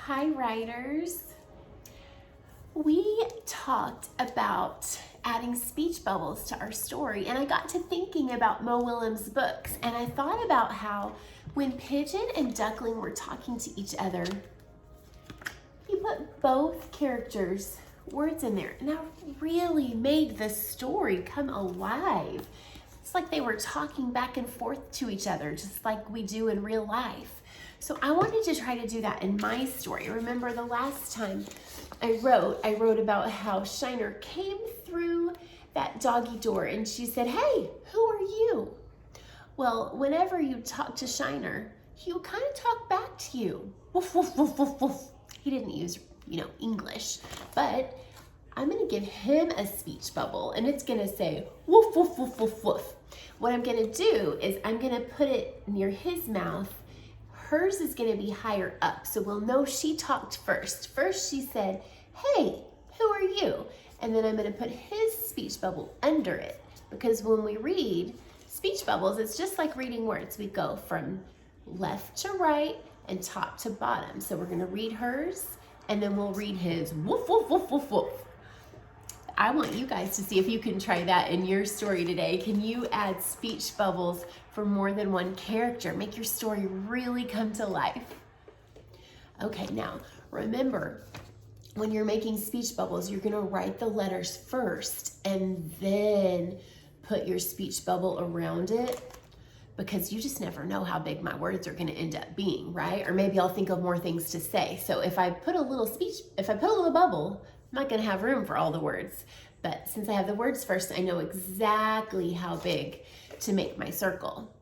Hi, writers. We talked about adding speech bubbles to our story, and I got to thinking about Mo Willems' books, and I thought about how when Pigeon and Duckling were talking to each other, he put both characters' words in there, and that really made the story come alive. It's like they were talking back and forth to each other, just like we do in real life. So I wanted to try to do that in my story. Remember the last time I wrote about how Shiner came through that doggy door and she said, "Hey, who are you?" Well, whenever you talk to Shiner, he'll kind of talk back to you. Woof, woof, woof, woof, woof. He didn't use, English, but I'm gonna give him a speech bubble and it's gonna say woof, woof, woof, woof, woof. What I'm gonna do is I'm gonna put it near his mouth. Hers is gonna be higher up, so we'll know she talked first. First she said, "Hey, who are you?" And then I'm gonna put his speech bubble under it, because when we read speech bubbles, it's just like reading words. We go from left to right and top to bottom. So we're gonna read hers, and then we'll read his woof, woof, woof, woof, woof. I want you guys to see if you can try that in your story today. Can you add speech bubbles for more than one character? Make your story really come to life. Okay, now remember, when you're making speech bubbles, you're gonna write the letters first and then put your speech bubble around it, because you just never know how big my words are gonna end up being, right? Or maybe I'll think of more things to say. So if I put a little bubble, I'm not gonna have room for all the words. But since I have the words first, I know exactly how big to make my circle.